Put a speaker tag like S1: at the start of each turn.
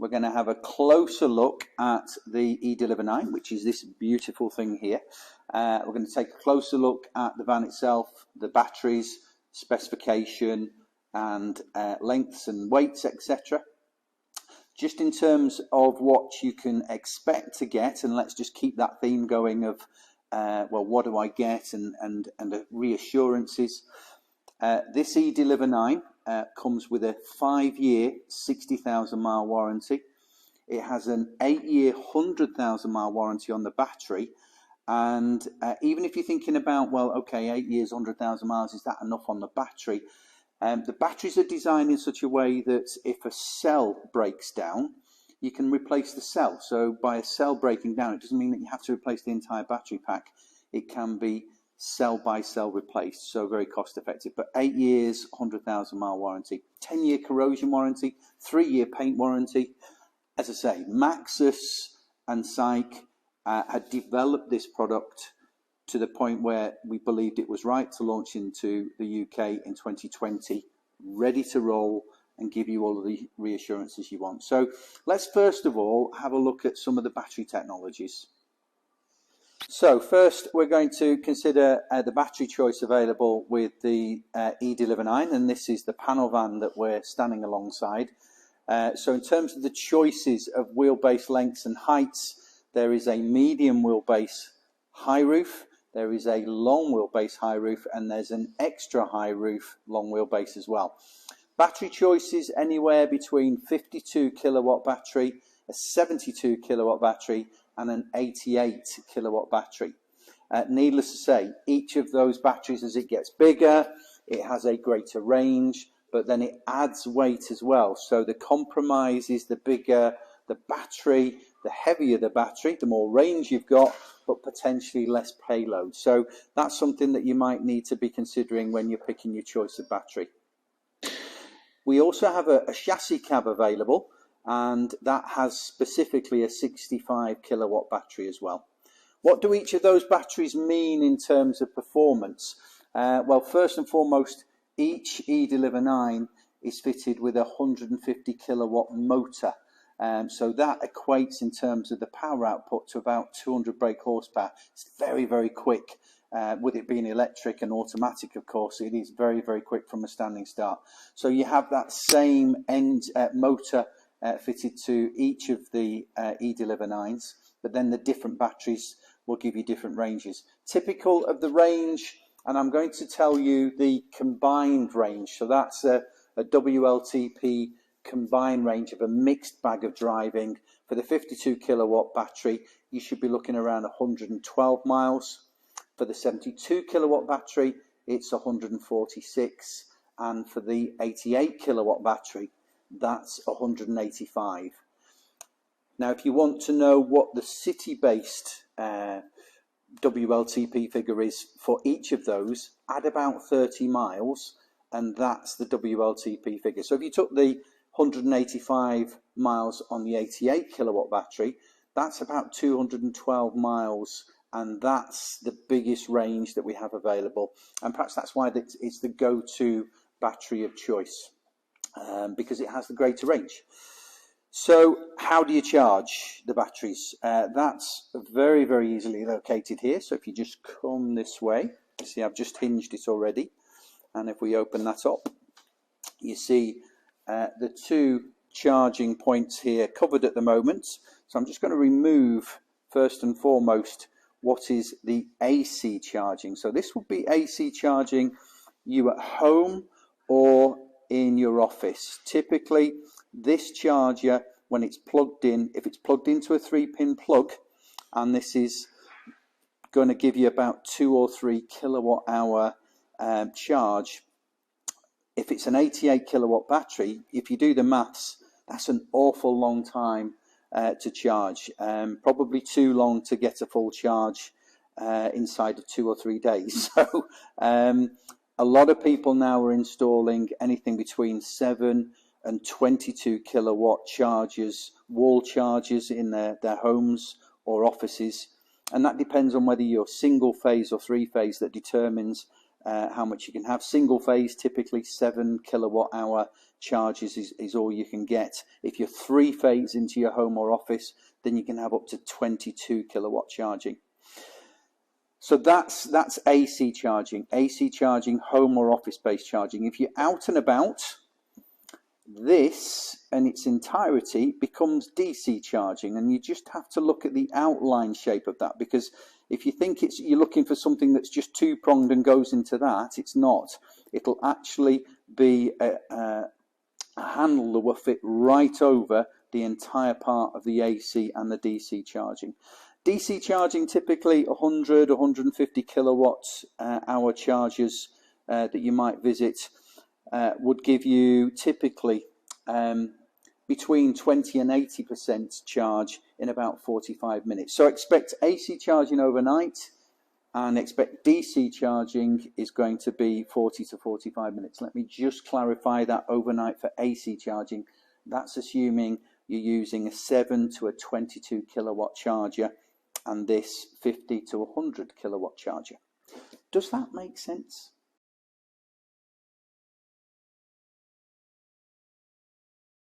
S1: we're going to have a closer look at the eDeliver 9, which is this beautiful thing here. We're going to take a closer look at the van itself, the batteries, specification, and lengths and weights, etc. Just in terms of what you can expect to get, and let's just keep that theme going of, well, what do I get, and the reassurances. This eDeliver 9 comes with a 5-year, 60,000 mile warranty. It has an 8-year, 100,000 mile warranty on the battery. And even if you're thinking about, well, okay, 8 years, 100,000 miles, is that enough on the battery? The batteries are designed in such a way that if a cell breaks down, you can replace the cell. So by a cell breaking down, it doesn't mean that you have to replace the entire battery pack. It can be cell by cell replaced, so very cost effective. But 8 years, 100,000 mile warranty, 10-year corrosion warranty, 3-year paint warranty. As I say, Maxus and Psych had developed this product to the point where we believed it was right to launch into the UK in 2020, ready to roll and give you all of the reassurances you want. So let's first of all have a look at some of the battery technologies. So first we're going to consider the battery choice available with the eDeliver 9, and this is the panel van that we're standing alongside. So in terms of the choices of wheelbase lengths and heights, there is a medium wheelbase high roof, there is a long wheelbase high roof, and there's an extra high roof long wheelbase as well. Battery choices anywhere between 52 kilowatt battery, a 72 kilowatt battery, and an 88 kilowatt battery. Needless to say, each of those batteries, as it gets bigger, it has a greater range, but then it adds weight as well. So the compromise is the bigger the battery, the heavier the battery, the more range you've got, but potentially less payload. So that's something that you might need to be considering when you're picking your choice of battery. We also have a chassis cab available, and that has specifically a 65 kilowatt battery as well. What do each of those batteries mean in terms of performance? Well, first and foremost, each eDeliver 9 is fitted with a 150 kilowatt motor. So that equates in terms of the power output to about 200 brake horsepower. It's very, very quick. With it being electric and automatic, of course, it is very, very quick from a standing start. So you have that same motor fitted to each of the eDeliver 9s, but then the different batteries will give you different ranges. Typical of the range, and I'm going to tell you the combined range. So that's a WLTP combined range of a mixed bag of driving. For the 52 kilowatt battery, you should be looking around 112 miles. For the 72 kilowatt battery, it's 146, and for the 88 kilowatt battery, that's 185. Now, if you want to know what the city-based WLTP figure is for each of those, add about 30 miles, and that's the WLTP figure. So if you took the 185 miles on the 88 kilowatt battery, that's about 212 miles, and that's the biggest range that we have available. And perhaps that's why it's the go-to battery of choice, because it has the greater range. So how do you charge the batteries? That's very, very easily located here. So if you just come this way, you see I've just hinged it already, and if we open that up, you see the two charging points here covered at the moment. So I'm just going to remove first and foremost what is the AC charging. So this would be AC charging you at home or in your office. Typically this charger, when it's plugged in, if it's plugged into a 3-pin plug, and this is going to give you about 2 or 3 kilowatt hour charge. If it's an 88 kilowatt battery, if you do the maths, that's an awful long time to charge. Probably too long to get a full charge inside of 2 or 3 days. So a lot of people now are installing anything between 7 and 22 kilowatt chargers, wall chargers in their homes or offices. And that depends on whether you're single phase or 3-phase. That determines how much you can have. Single phase, typically 7 kilowatt hour charges is all you can get. If you're 3-phase into your home or office, then you can have up to 22 kilowatt charging. So that's AC charging, home or office-based charging. If you're out and about, this in its entirety becomes DC charging, and you just have to look at the outline shape of that, because if you think you're looking for something that's just two-pronged and goes into that, it's not. It'll actually be a handle that will fit right over the entire part of the AC and the DC charging. DC charging, typically 100, 150 kilowatts hour chargers that you might visit would give you typically between 20 and 80% charge in about 45 minutes. So expect AC charging overnight, and expect DC charging is going to be 40 to 45 minutes. Let me just clarify that overnight for AC charging. That's assuming you're using a 7 to a 22 kilowatt charger, and this 50 to 100 kilowatt charger. Does that make sense?